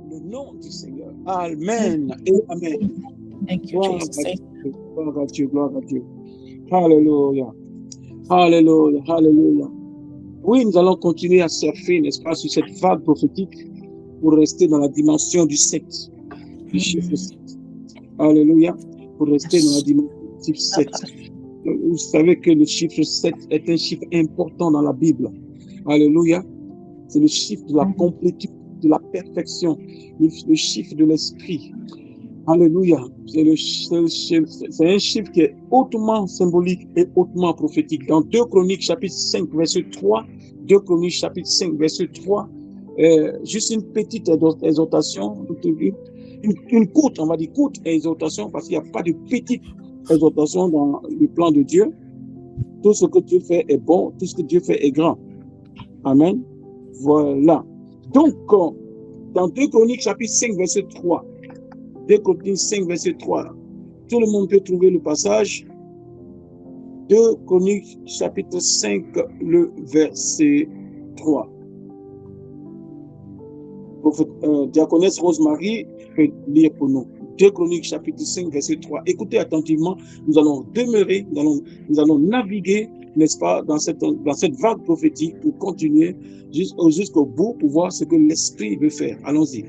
le nom du Seigneur. Amen et amen. Thank you, Gloire Jesus. à Dieu, gloire à Dieu, gloire à Dieu. Alléluia. Alléluia, alléluia. Oui, nous allons continuer à surfer, n'est-ce pas, sur cette vague prophétique pour rester dans la dimension du 7, du chiffre 7. Alléluia. Pour rester dans la dimension du chiffre 7. Vous savez que le chiffre 7 est un chiffre important dans la Bible. Alléluia. C'est le chiffre de la complétude, de la perfection, le chiffre de l'esprit. Alléluia. C'est un chiffre qui est hautement symbolique et hautement prophétique. Dans 2 Chroniques chapitre 5 verset 3, 2 Chroniques chapitre 5 verset 3, juste une petite exhortation, une courte, on va dire courte exhortation, parce qu'il n'y a pas de petite exhortation dans le plan de Dieu. Tout ce que Dieu fait est bon, tout ce que Dieu fait est grand. Amen. Voilà. Donc, dans 2 Chroniques chapitre 5 verset 3, 2 Chroniques 5 verset 3, tout le monde peut trouver le passage. 2 Chroniques chapitre 5, le verset 3. Diaconesse Rosemary peut lire pour nous. 2 Chroniques chapitre 5 verset 3. Écoutez attentivement, nous allons demeurer, nous allons naviguer, n'est-ce pas, dans cette vague prophétique pour continuer jusqu'au bout pour voir ce que l'Esprit veut faire. Allons-y.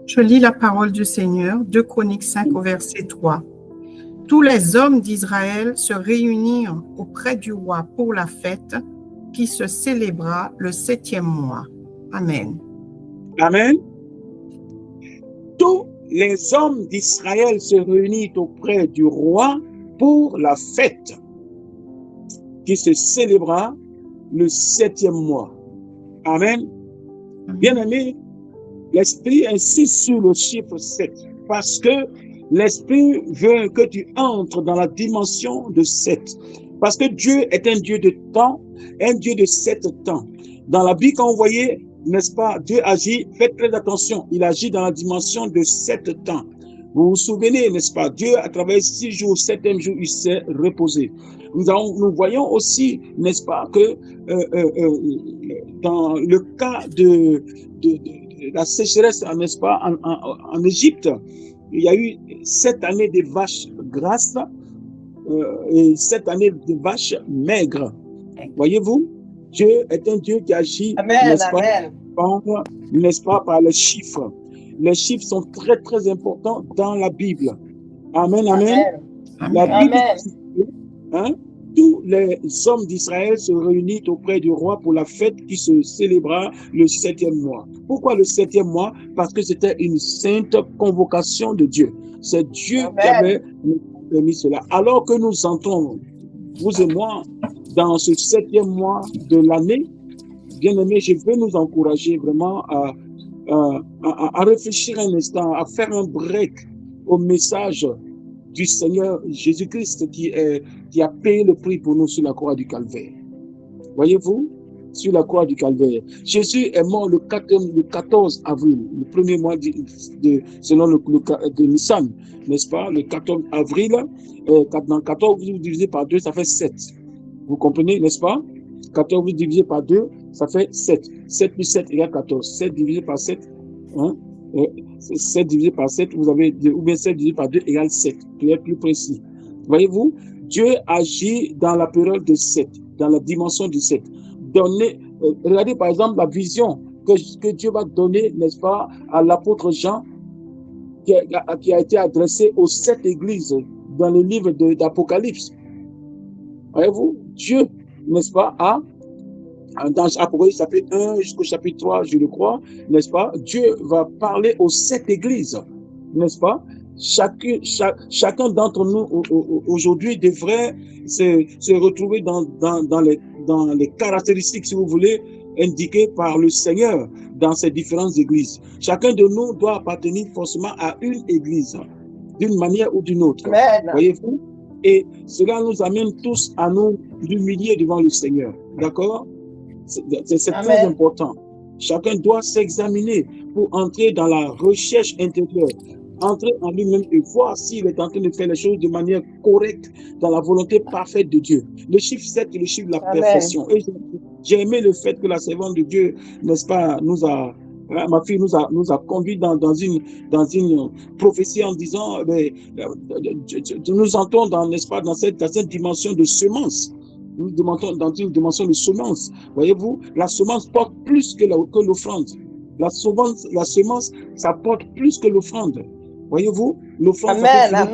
Je lis la parole du Seigneur, 2 Chroniques 5 au verset 3. Tous les hommes d'Israël se réunirent auprès du roi pour la fête qui se célébra le 7e mois. Amen. Amen. Tous les hommes d'Israël se réunissent auprès du roi pour la fête qui se célébra le 7e mois. Amen. Bien-aimés, l'Esprit insiste sur le chiffre 7 parce que l'Esprit veut que tu entres dans la dimension de 7. Parce que Dieu est un Dieu de temps, un Dieu de 7 temps. Dans la Bible, quand vous voyez, n'est-ce pas, Dieu agit, faites très attention, il agit dans la dimension de 7 temps. Vous vous souvenez, n'est-ce pas, Dieu a travaillé 6 jours, 7e jour, il s'est reposé. Nous voyons aussi, n'est-ce pas, que dans le cas de la sécheresse, n'est-ce pas, en Égypte, il y a eu 7 années de vaches grasses et 7 années de vaches maigres. Voyez-vous, Dieu est un Dieu qui agit, n'est-ce pas, par les chiffres. Les chiffres sont très, très importants dans la Bible. Amen, amen. La Bible, hein, tous les hommes d'Israël se réunissent auprès du roi pour la fête qui se célébra le 7e mois. Pourquoi le 7e mois? Parce que c'était une sainte convocation de Dieu. C'est Dieu qui avait permis cela. Alors que nous entrons, vous et moi, dans ce 7e mois de l'année, bien aimé, je veux nous encourager vraiment à réfléchir un instant, à faire un break au message du Seigneur Jésus-Christ qui a payé le prix pour nous sur la croix du Calvaire. Voyez-vous, sur la croix du Calvaire. Jésus est mort le 14 avril, le premier mois selon de Nissan, n'est-ce pas? Le 14 avril, dans 14 divisé par 2, ça fait 7. Vous comprenez, n'est-ce pas? 14 divisé par 2, ça fait 7. 7 plus 7 égale 14. 7 divisé par 7, hein? 7 divisé par 7, vous avez, ou bien 7 divisé par 2 égale 7, pour être plus précis. Voyez-vous, Dieu agit dans la période de 7, dans la dimension du 7. Regardez par exemple la vision que Dieu va donner, n'est-ce pas, à l'apôtre Jean, qui a été adressée aux 7 églises dans le livre d'Apocalypse. Voyez-vous, Dieu, n'est-ce pas, dans Apocalypse chapitre 1 jusqu'au chapitre 3, je le crois, n'est-ce pas, Dieu va parler aux 7 églises, n'est-ce pas? Chacun d'entre nous aujourd'hui devrait se retrouver dans les caractéristiques, si vous voulez, indiquées par le Seigneur dans ces différentes églises. Chacun de nous doit appartenir forcément à une église, d'une manière ou d'une autre. Voyez-vous? Et cela nous amène tous à nous humilier devant le Seigneur. D'accord? C'est très important. Chacun doit s'examiner pour entrer dans la recherche intérieure, entrer en lui-même et voir s'il est en train de faire les choses de manière correcte dans la volonté parfaite de Dieu. Le chiffre 7 est le chiffre de la perfection. Et j'ai aimé le fait que la servante de Dieu, n'est-ce pas, nous a Hein, ma fille nous a conduit dans une prophétie en disant, nous entrons n'est-ce pas, dans cette dimension de semence. Nous demandons dans une dimension de semence. Voyez-vous, la semence porte plus que l'offrande. La semence, ça porte plus que l'offrande. Voyez-vous, l'offrande, ça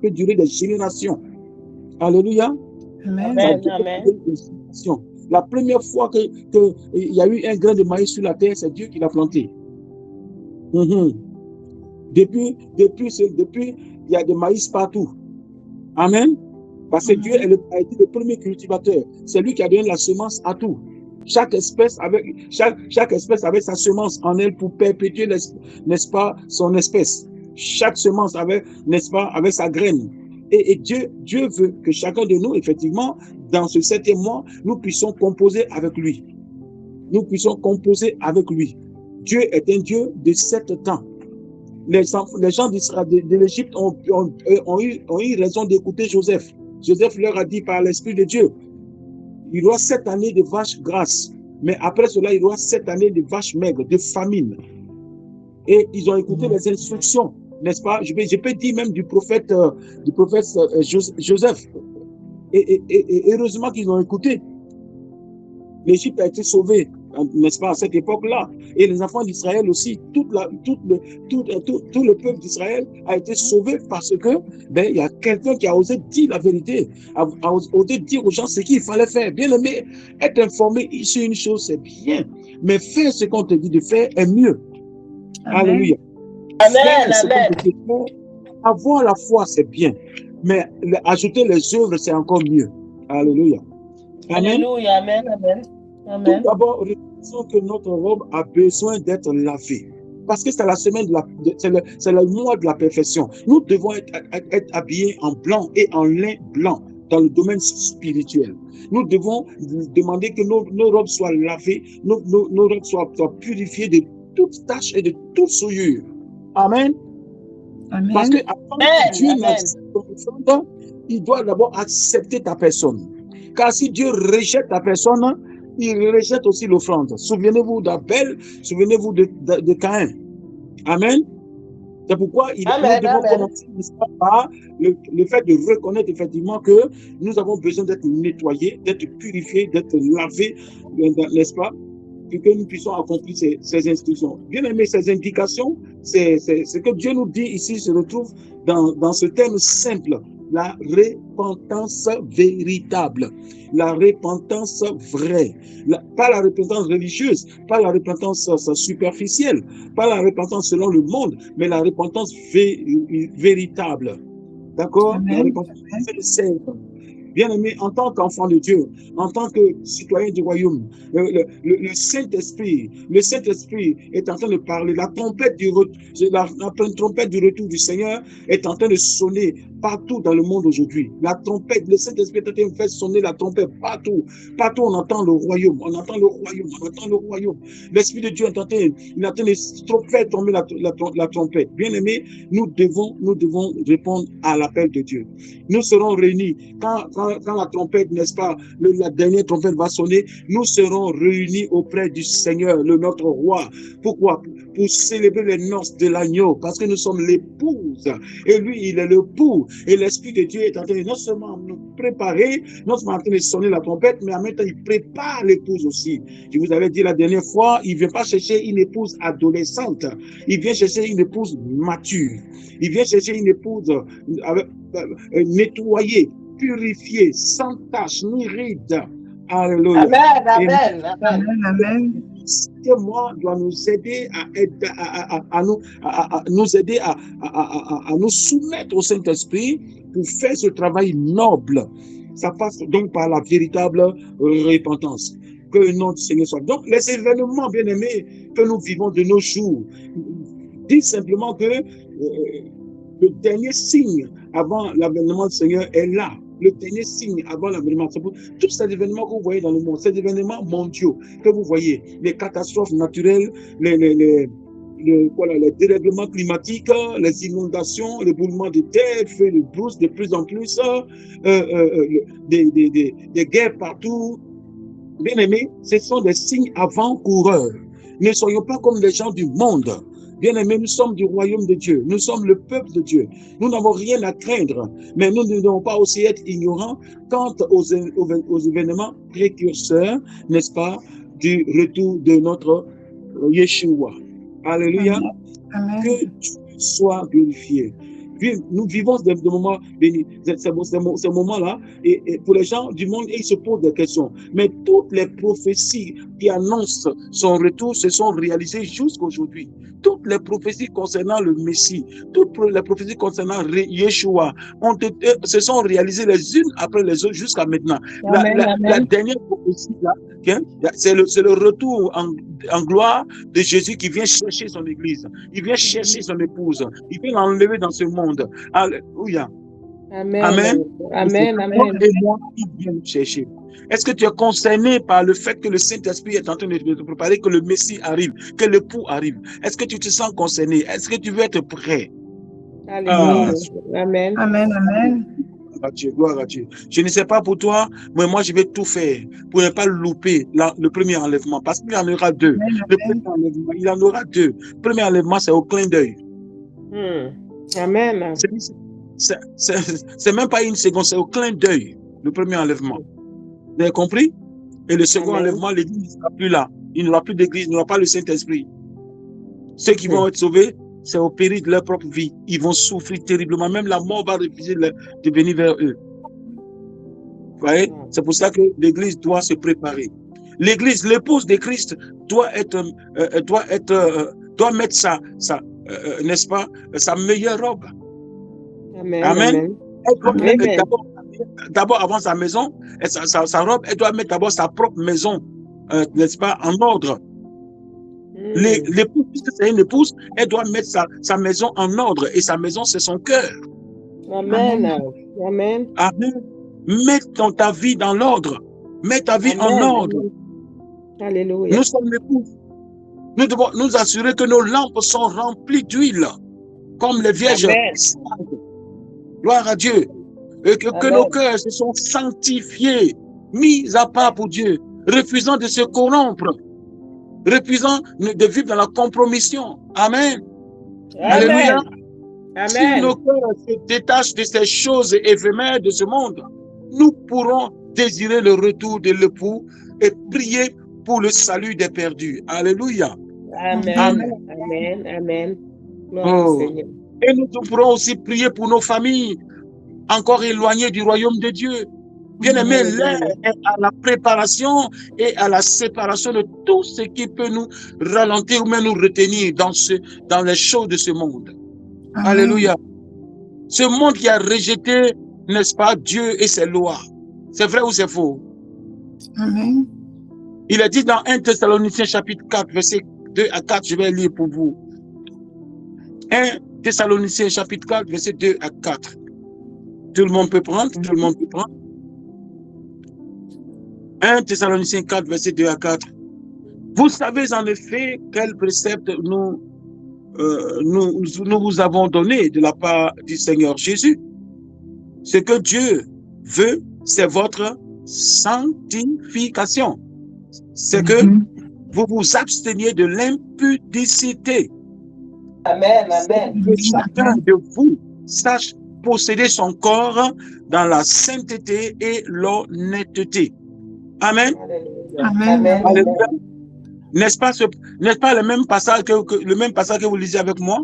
peut durer des générations. Alléluia. Amen. La première fois qu'il y a eu un grain de maïs sur la terre, c'est Dieu qui l'a planté. Depuis, il y a des maïs partout. Amen. Parce que Dieu a été le premier cultivateur. C'est lui qui a donné la semence à tout. Chaque espèce avait sa semence en elle pour perpétuer, n'est-ce pas, son espèce. Chaque semence avait, n'est-ce pas, avait sa graine. Et Dieu veut que chacun de nous, effectivement, dans ce 7e mois, nous puissions composer avec lui. Nous puissions composer avec lui. Dieu est un Dieu de 7 temps. Les gens de l'Égypte ont eu raison d'écouter Joseph. Joseph leur a dit par l'Esprit de Dieu, il y aura 7 années de vaches grasses, mais après cela, il y aura 7 années de vaches maigres, de famine. Et ils ont écouté les instructions, n'est-ce pas? Je peux dire même du prophète Joseph. Et heureusement qu'ils ont écouté. L'Égypte a été sauvée, n'est-ce pas, à cette époque-là. Et les enfants d'Israël aussi, tout le peuple d'Israël a été sauvé parce que, il y a quelqu'un qui a osé dire la vérité, a osé dire aux gens ce qu'il fallait faire. Bien aimé, être informé sur une chose, c'est bien, mais faire ce qu'on te dit de faire est mieux. Amen. Alléluia. Amen. Avoir la foi, c'est bien, mais ajouter les œuvres, c'est encore mieux. Alléluia. Amen. Alléluia. Amen. Amen. Tout d'abord, reconnaissons que notre robe a besoin d'être lavée. Parce que c'est la semaine c'est le mois de la perfection. Nous devons être habillés en blanc et en lin blanc dans le domaine spirituel. Nous devons demander que nos robes soient lavées, nos robes soient purifiées de toute tache et de toute souillure. Amen. Amen. Parce que avant que Dieu n'accepte ton offrande, il doit d'abord accepter ta personne. Car si Dieu rejette ta personne, il rejette aussi l'offrande. Souvenez-vous d'Abel, souvenez-vous de Caïn. Amen. C'est pourquoi nous devons commencer par le fait de reconnaître effectivement que nous avons besoin d'être nettoyés, d'être purifiés, d'être lavés, n'est-ce pas, pour que nous puissions accomplir ces instructions. Bien aimé, ces indications, c'est ce que Dieu nous dit ici se retrouve dans ce terme simple. La repentance véritable, la repentance vraie, pas la repentance religieuse, pas la repentance superficielle, pas la repentance selon le monde, mais la repentance véritable. D'accord? La repentance simple. Bien aimé, en tant qu'enfant de Dieu, en tant que citoyen du royaume, le Saint-Esprit est en train de parler. La trompette du retour du Seigneur est en train de sonner partout dans le monde aujourd'hui. La trompette, le Saint-Esprit est en train de faire sonner la trompette partout. Partout, on entend le royaume, on entend le royaume. L'Esprit de Dieu est en train de faire tomber la trompette. Bien aimé, nous devons répondre à l'appel de Dieu. Nous serons réunis quand la trompette, n'est-ce pas, la dernière trompette va sonner, nous serons réunis auprès du Seigneur, notre roi. Pourquoi? Pour célébrer les noces de l'agneau, parce que nous sommes l'épouse, et lui, il est le époux. Et l'Esprit de Dieu est en train de non seulement nous préparer, non seulement en train de sonner la trompette, mais en même temps, il prépare l'épouse aussi. Je vous avais dit la dernière fois, il ne vient pas chercher une épouse adolescente, il vient chercher une épouse mature. Il vient chercher une épouse nettoyée, purifiée, sans tache ni ride. Alléluia. Amen. Amen. Ce mois doit nous aider à nous soumettre au Saint-Esprit pour faire ce travail noble. Ça passe donc par la véritable repentance. Que le nom du Seigneur soit. Donc, les événements, bien aimés, que nous vivons de nos jours, disent simplement que le dernier signe avant l'avènement du Seigneur est là. Le dernier signe avant l'avènement. Tous ces événements que vous voyez dans le monde, ces événements mondiaux que vous voyez, les catastrophes naturelles, les dérèglements climatiques, les inondations, les boulements de terre, feux de brousse de plus en plus, des guerres partout. Bien aimés, ce sont des signes avant-coureurs. Ne soyons pas comme les gens du monde. Bien-aimés, nous sommes du royaume de Dieu. Nous sommes le peuple de Dieu. Nous n'avons rien à craindre. Mais nous ne devons pas aussi être ignorants quant aux événements précurseurs, n'est-ce pas, du retour de notre Yeshua. Alléluia. Amen. Que Dieu soit glorifié. Nous vivons des moments bénis. Ces moments-là, et pour les gens du monde, ils se posent des questions. Mais toutes les prophéties qui annoncent son retour se sont réalisées jusqu'à aujourd'hui. Toutes les prophéties concernant le Messie, toutes les prophéties concernant Yeshua se sont réalisées les unes après les autres jusqu'à maintenant. La dernière prophétie, là, c'est le retour en gloire de Jésus qui vient chercher son église. Il vient chercher son épouse. Il vient l'enlever dans ce monde. Alléluia. Amen. Amen. Amen. Amen. Et moi, il vient nous chercher. Est-ce que tu es concerné par le fait que le Saint-Esprit est en train de te préparer, que le Messie arrive, que l'époux arrive? Est-ce que tu te sens concerné? Est-ce que tu veux être prêt? Alléluia. Amen. Amen. Amen. Gloire à Dieu. Je ne sais pas pour toi, mais moi je vais tout faire pour ne pas louper le premier enlèvement, parce qu'il y en aura deux. Le premier enlèvement, il y en aura deux. Le premier enlèvement, c'est au clin d'œil. Amen. C'est même pas une seconde, c'est au clin d'œil, le premier enlèvement. Vous avez compris? Et le second enlèvement, l'église ne sera plus là. Il n'y aura plus d'église, il n'y aura pas le Saint-Esprit. Ceux qui vont être sauvés, c'est au péril de leur propre vie. Ils vont souffrir terriblement. Même la mort va refuser de venir vers eux. Vous voyez? C'est pour ça que l'église doit se préparer. L'église, l'épouse de Christ, doit mettre n'est-ce pas, sa meilleure robe. Amen. Amen. Amen. D'abord, avant sa maison, sa robe, elle doit mettre d'abord sa propre maison, n'est-ce pas, en ordre. L'épouse, puisque c'est une épouse, elle doit mettre sa maison en ordre. Et sa maison, c'est son cœur. Amen. Amen. Amen. Mets ta vie dans l'ordre. Mets ta vie en ordre. Alléluia. Nous sommes l'épouse. Nous devons nous assurer que nos lampes sont remplies d'huile, comme les vierges. Gloire à Dieu. Et que nos cœurs se sont sanctifiés, mis à part pour Dieu, refusant de se corrompre, refusant de vivre dans la compromission. Amen. Alléluia. Amen. Si nos cœurs se détachent de ces choses éphémères de ce monde, nous pourrons désirer le retour de l'époux et prier pour le salut des perdus. Alléluia. Amen. Amen. Amen. Amen. Gloire au Seigneur. Et nous pourrons aussi prier pour nos familles encore éloignées du royaume de Dieu. Bien-aimés, l'heure est à la préparation et à la séparation de tout ce qui peut nous ralentir ou même nous retenir dans les choses de ce monde. Amen. Alléluia. Ce monde qui a rejeté, n'est-ce pas, Dieu et ses lois. C'est vrai ou c'est faux? Amen. Il est dit dans 1 Thessaloniciens chapitre 4, verset 2 à 4, je vais lire pour vous. 1 Thessaloniciens chapitre 4, verset 2 à 4. Tout le monde peut prendre, tout le monde peut prendre. 1 Thessaloniciens 4, verset 2 à 4. Vous savez en effet quel précepte nous vous avons donné de la part du Seigneur Jésus. Ce que Dieu veut, c'est votre sanctification. C'est que vous vous absteniez de l'impudicité. Amen, amen. Que chacun de vous sache posséder son corps dans la sainteté et l'honnêteté. Amen. Amen. Alléluia. N'est-ce pas le même passage que vous lisez avec moi?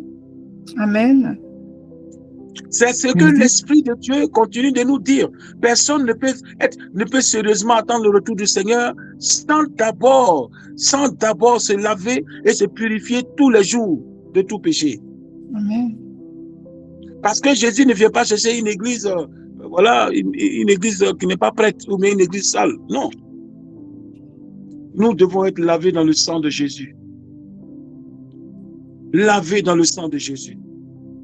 Amen. C'est ce que l'Esprit de Dieu continue de nous dire. Personne ne peut sérieusement attendre le retour du Seigneur sans d'abord se laver et se purifier tous les jours de tout péché. Amen. Parce que Jésus ne vient pas chercher une église, une église qui n'est pas prête ou bien une église sale. Non. Nous devons être lavés dans le sang de Jésus. Lavés dans le sang de Jésus.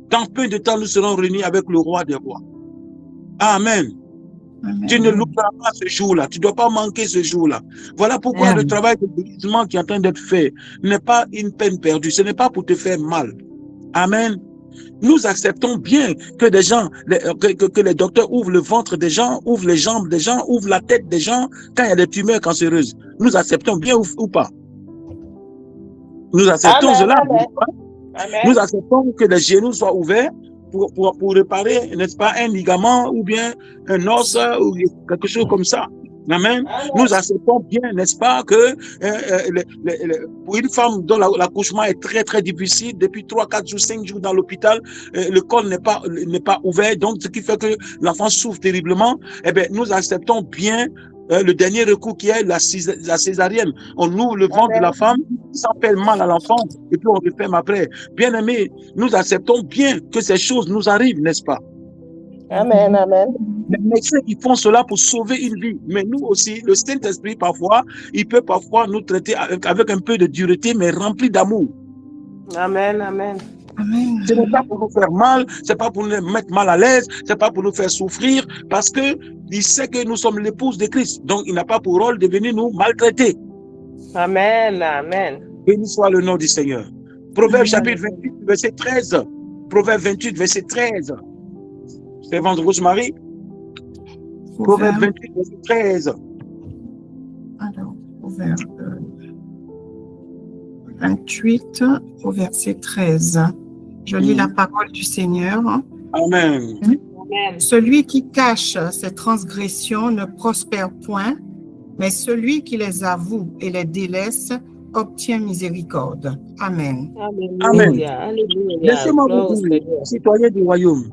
Dans peu de temps, nous serons réunis avec le roi des rois. Amen. Amen. Tu ne louperas pas ce jour-là. Tu ne dois pas manquer ce jour-là. Voilà pourquoi le travail de guérissement qui est en train d'être fait n'est pas une peine perdue. Ce n'est pas pour te faire mal. Amen. Nous acceptons bien que des gens, que les docteurs ouvrent le ventre des gens, ouvrent les jambes des gens, ouvrent la tête des gens quand il y a des tumeurs cancéreuses. Nous acceptons bien ou pas? Nous acceptons Amen, cela. amen. Amen. Nous acceptons que les genoux soient ouverts pour réparer, n'est-ce pas, un ligament ou bien un os ou quelque chose comme ça. Amen. Amen. Nous acceptons bien, n'est-ce pas, que pour une femme dont l'accouchement est très, très difficile, depuis 3, 4 jours, 5 jours dans l'hôpital, le col n'est pas ouvert, donc ce qui fait que l'enfant souffre terriblement, eh bien, nous acceptons bien le dernier recours qui est la césarienne. On ouvre le ventre de la femme, ça fait mal à l'enfant, et puis on referme après. Bien aimé, nous acceptons bien que ces choses nous arrivent, n'est-ce pas? Amen, amen. Les médecins, ils font cela pour sauver une vie. Mais nous aussi, le Saint-Esprit, parfois, il peut parfois nous traiter avec un peu de dureté, mais rempli d'amour. Amen, amen. Amen. Ce n'est pas pour nous faire mal, ce n'est pas pour nous mettre mal à l'aise, ce n'est pas pour nous faire souffrir, parce que il sait que nous sommes l'épouse de Christ. Donc, il n'a pas pour rôle de venir nous maltraiter. Amen, amen. Béni soit le nom du Seigneur. Proverbe chapitre 28, verset 13. Proverbe 28, verset 13. C'est Vente Rosemary. Proverbe 28, verset 13. Alors, Proverbe 28, au verset 13. Je lis la parole du Seigneur. Amen. Amen. Celui qui cache ses transgressions ne prospère point, mais celui qui les avoue et les délaisse obtient miséricorde. Amen. Alléluia. Alléluia. Laissez-moi Gloire vous au dire, Seigneur. citoyens du royaume,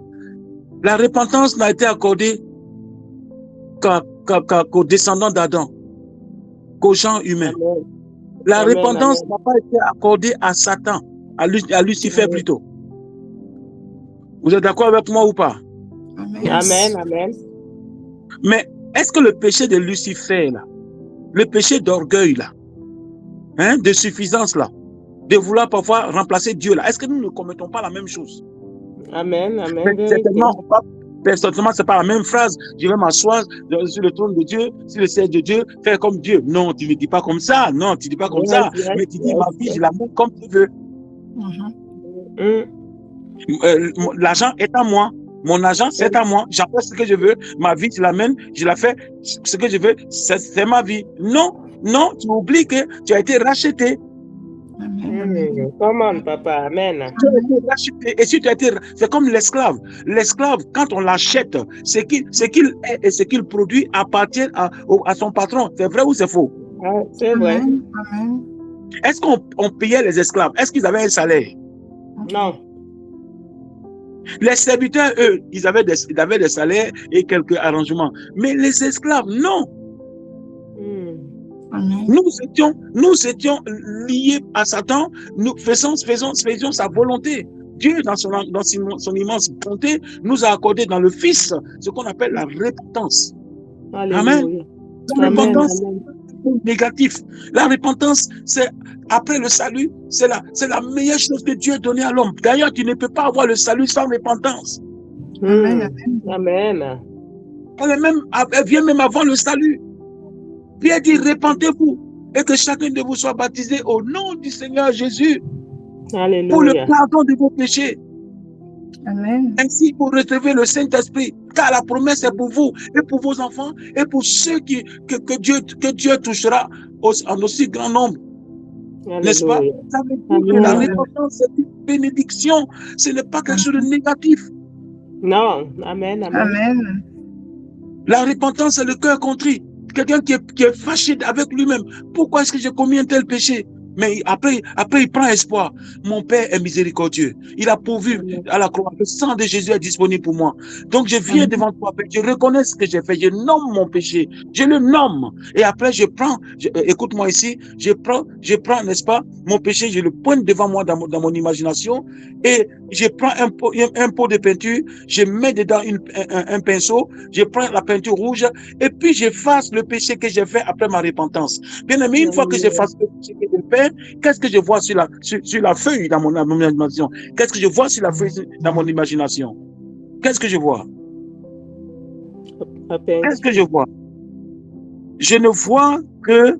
la repentance n'a été accordée qu'aux descendants d'Adam, qu'aux gens humains. Amen. La Amen, repentance amen. n'a pas été accordée à Satan, à Lucifer Amen. plutôt. Vous êtes d'accord avec moi ou pas? Amen. Amen, amen. Mais est-ce que le péché de Lucifer, là, le péché d'orgueil, là, hein, de suffisance, là, de vouloir parfois remplacer Dieu, là, est-ce que nous ne commettons pas la même chose? Amen, amen. Mais Vérité. certainement, personnellement, c'est pas la même phrase. Je vais m'asseoir sur le trône de Dieu, sur le siège de Dieu, faire comme Dieu. Non, tu ne dis pas comme ça. Non, tu ne dis pas comme Yes, ça. yes, Mais tu dis, yes, ma vie, yes. je la mets comme tu veux. Mhm. L'argent est à moi. Mon argent, c'est à moi. J'en fais ce que je veux. Ma vie, je l'amène. Je la fais ce que je veux. C'est ma vie. Non, non, tu oublies que tu as été racheté. Amen. Come on, papa. Amen. Tu as été racheté. Et si tu as été, c'est comme l'esclave. L'esclave, quand on l'achète, ce qu'il est et ce qu'il produit appartient à son patron. C'est vrai ou c'est faux? Ah, c'est vrai. Amen. Amen. Est-ce qu'on payait les esclaves? Est-ce qu'ils avaient un salaire? Non. Les serviteurs, eux, ils avaient des salaires et quelques arrangements. Mais les esclaves, non. Amen. Nous étions liés à Satan. Nous faisions sa volonté. Dieu, dans son immense bonté, nous a accordé dans le Fils ce qu'on appelle la repentance. Alléluia. Amen. La Amen, repentance, amen. c'est négatif. La repentance, c'est après le salut, c'est la meilleure chose que Dieu a donnée à l'homme. D'ailleurs, tu ne peux pas avoir le salut sans repentance. Amen. Amen. Elle vient même avant le salut. Pierre dit, repentez-vous et que chacun de vous soit baptisé au nom du Seigneur Jésus pour le Alléluia. pardon de vos péchés. Amen. Ainsi, pour recevoir le Saint-Esprit, car la promesse est pour vous et pour vos enfants et pour ceux que Dieu touchera en aussi grand nombre. N'est-ce pas? Alléluia. Ça veut dire que la repentance, c'est une bénédiction. Ce n'est pas quelque chose de négatif. Non. Amen, amen. Amen. La repentance, c'est le cœur contrit. Quelqu'un qui est fâché avec lui-même. Pourquoi est-ce que j'ai commis un tel péché? Mais après, il prend espoir. Mon Père est miséricordieux. Il a pourvu à la croix. Le sang de Jésus est disponible pour moi. Donc, je viens devant toi, Père. Je reconnais ce que j'ai fait. Je nomme mon péché. Je le nomme. Et après, écoute-moi ici, je prends, n'est-ce pas, mon péché, je le pointe devant moi dans mon imagination. Et je prends un pot de peinture. Je mets dedans un pinceau. Je prends la peinture rouge. Et puis, j'efface le péché que j'ai fait après ma repentance. Bien aimé, une fois que j'efface le péché que j'ai fait, qu'est-ce que je vois sur la feuille dans mon imagination? Qu'est-ce que je vois sur la feuille dans mon imagination? Qu'est-ce que je vois? Qu'est-ce que je vois? Je ne vois que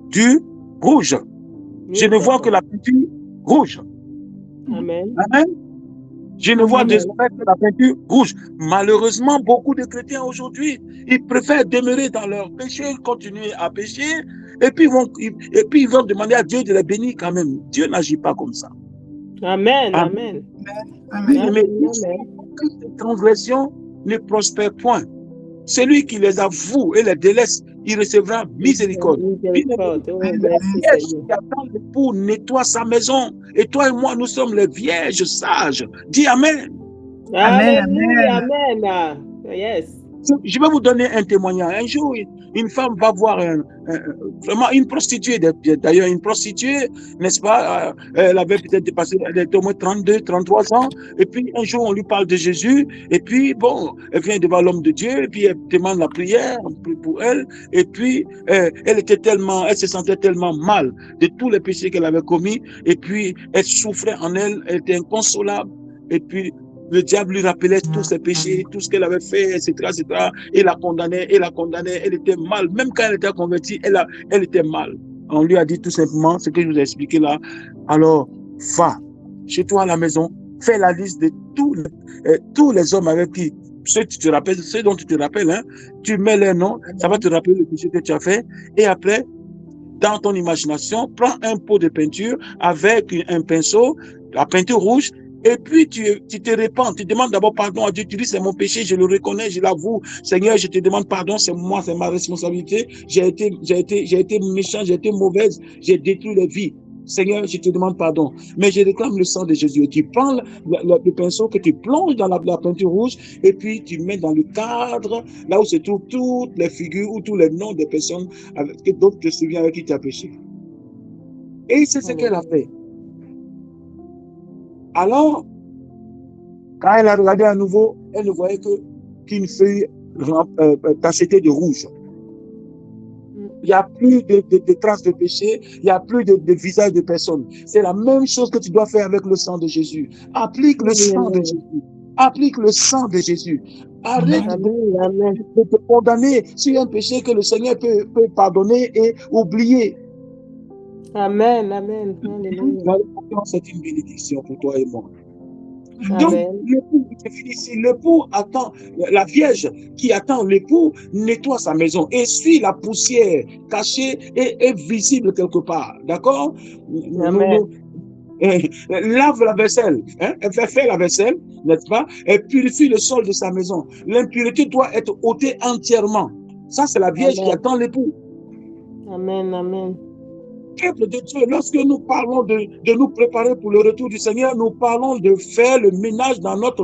du rouge. Je ne vois que la peinture rouge. Amen. Amen. Je ne vois désormais que la peinture rouge. Malheureusement, beaucoup de chrétiens aujourd'hui, ils préfèrent demeurer dans leur péché, continuer à pécher, et puis ils vont demander à Dieu de les bénir quand même. Dieu n'agit pas comme ça. Amen, amen. Amen. Mais cette transgression ne prospère point. Celui qui les avoue et les délaisse, il recevra miséricorde. Qui attend l'époux nettoie sa maison. Et toi et moi, nous sommes les vierges sages. Dis Amen. Alléluia, amen. Yes. Je vais vous donner un témoignage. Un jour, une femme va voir vraiment une prostituée, d'ailleurs une prostituée, n'est-ce pas? Elle avait peut-être dépassé, elle était au moins 32, 33 ans. Et puis un jour, on lui parle de Jésus. Et puis, bon, elle vient devant l'homme de Dieu. Et puis, elle demande la prière, on prie pour elle. Et puis, elle se sentait tellement mal de tous les péchés qu'elle avait commis. Et puis, elle souffrait en elle, elle était inconsolable. Et puis, le diable lui rappelait tous ses péchés, tout ce qu'elle avait fait, etc., etc. Et la condamnait, elle était mal. Même quand elle était convertie, elle était mal. On lui a dit tout simplement ce que je vous ai expliqué là. Alors, va chez toi à la maison, fais la liste de tous les hommes avec qui, ceux dont tu te rappelles, hein, tu mets leur nom, ça va te rappeler le péché que tu as fait. Et après, dans ton imagination, prends un pot de peinture avec un pinceau, la peinture rouge. Et puis, tu te répands, tu demandes d'abord pardon à Dieu, tu dis c'est mon péché, je le reconnais, je l'avoue. Seigneur, je te demande pardon, c'est moi, c'est ma responsabilité. J'ai été méchant, j'ai été mauvaise, j'ai détruit les vies. Seigneur, je te demande pardon. Mais je réclame le sang de Jésus. Et tu prends le pinceau que tu plonges dans la peinture rouge et puis tu mets dans le cadre, là où se trouvent toutes les figures ou tous les noms des personnes dont tu te souviens avec qui tu as péché. Et c'est ce qu'elle a fait. Alors, quand elle a regardé à nouveau, elle ne voyait qu'une feuille tachetée de rouge. Il n'y a plus de traces de péché, il n'y a plus de visage de personne. C'est la même chose que tu dois faire avec le sang de Jésus. Applique le sang de Jésus. Applique le sang de Jésus. Arrête de te condamner sur un péché que le Seigneur peut pardonner et oublier. Amen, amen. Alléluia. C'est une bénédiction pour toi et moi. Donc, l'époux attend, la vierge qui attend l'époux nettoie sa maison, essuie la poussière cachée et visible quelque part. D'accord? Lave la vaisselle, hein? Elle fait la vaisselle, n'est-ce pas? Elle purifie le sol de sa maison. L'impureté doit être ôtée entièrement. Ça, c'est la vierge qui attend l'époux. Amen, amen. Peuple de Dieu, lorsque nous parlons de nous préparer pour le retour du Seigneur, nous parlons de faire le ménage dans notre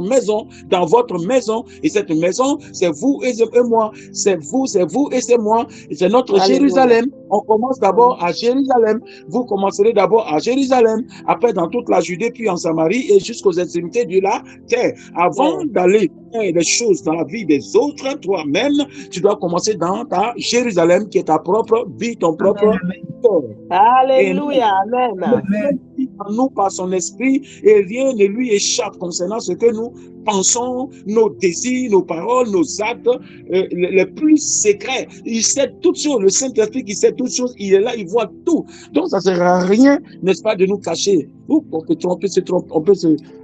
maison, dans votre maison. Et cette maison, c'est vous et moi. C'est vous et c'est moi. C'est notre Jérusalem. On commence d'abord à Jérusalem. Vous commencerez d'abord à Jérusalem, après dans toute la Judée, puis en Samarie et jusqu'aux extrémités de la terre. Avant d'aller faire des choses dans la vie des autres, toi-même, tu dois commencer dans ta Jérusalem, qui est ta propre vie, ton propre corps. Alléluia, amen. En nous par son esprit et rien ne lui échappe concernant ce que nous pensons, nos désirs, nos paroles, nos actes les plus secrets. Il sait toutes choses, le Saint-Esprit qui sait toutes choses, il est là, il voit tout. Donc ça ne sert à rien, n'est-ce pas, de nous cacher. On peut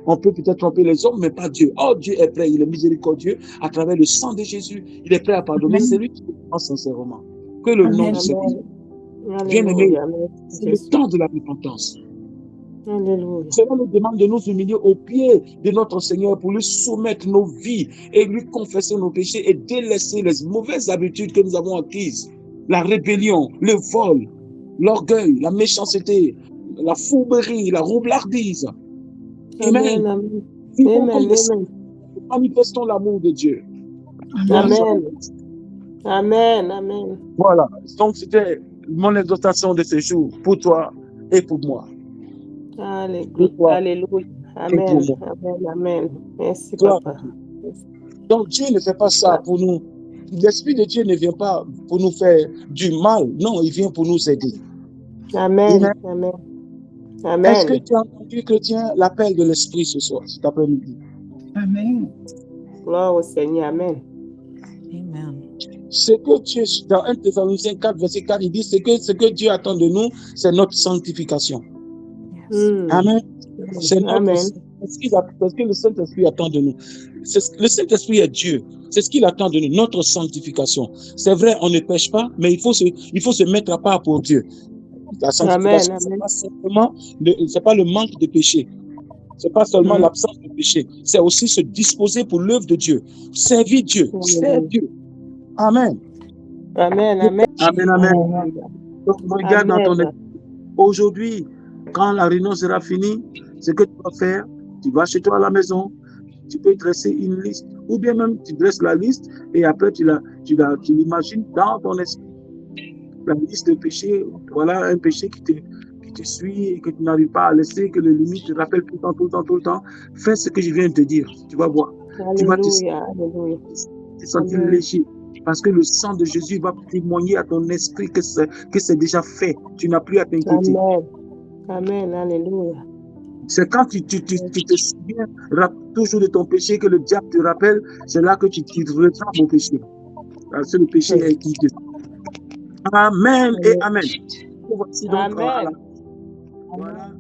on peut peut-être tromper les hommes, mais pas Dieu. Oh, Dieu est prêt, il est miséricordieux à travers le sang de Jésus. Il est prêt à pardonner celui qui le pense sincèrement. Que le nom de Jésus. Bien-aimé, c'est le temps de la repentance. Cela nous demande de nous humilier aux pieds de notre Seigneur pour lui soumettre nos vies et lui confesser nos péchés et délaisser les mauvaises habitudes que nous avons acquises. La rébellion, le vol, l'orgueil, la méchanceté, la fourberie, la roublardise. Amen. Manifestons l'amour de Dieu. Amen. Amen. Amen. Voilà. Donc, c'était mon exhortation de ce jour pour toi et pour moi. Alléluia. Alléluia. Amen. Amen. Amen. Merci, papa. Donc, Dieu ne fait pas ça pour nous. L'Esprit de Dieu ne vient pas pour nous faire du mal. Non, il vient pour nous aider. Amen. Amen. Amen. Est-ce que tu as entendu, chrétien, l'appel de l'Esprit ce soir, cet après-midi? Amen. Gloire au Seigneur. Amen. Amen. Ce que Dieu, dans 1 Thessaloniciens 4, verset 4, il dit ce que Dieu attend de nous, c'est notre sanctification. Yes. Amen. C'est notre ce que le Saint-Esprit attend de nous. Le Saint-Esprit est Dieu. C'est ce qu'il attend de nous, notre sanctification. C'est vrai, on ne pêche pas, mais il faut se mettre à part pour Dieu. La sanctification, c'est pas le manque de péché. C'est pas seulement l'absence de péché. C'est aussi se disposer pour l'œuvre de Dieu. Servir Dieu. Servir Dieu. Amen. Amen. Amen. Amen. Amen. Donc, regarde dans ton esprit. Aujourd'hui, quand la réunion sera finie, ce que tu vas faire, tu vas chez toi à la maison, tu peux dresser une liste, ou bien même tu dresses la liste et après tu l'imagines dans ton esprit. La liste de péchés, voilà un péché qui te suit et que tu n'arrives pas à laisser, que le limite te rappelle tout le temps. Fais ce que je viens de te dire, tu vas voir. Alléluia, tu vas alléluia. te sentir léger. Parce que le sang de Jésus va témoigner à ton esprit que c'est déjà fait. Tu n'as plus à t'inquiéter. Amen. Amen. Alléluia. C'est quand tu te souviens toujours de ton péché que le diable te rappelle, c'est là que tu retrempes au péché. Parce que le péché est qui te... Amen et amen. Voici donc, Amen. voilà.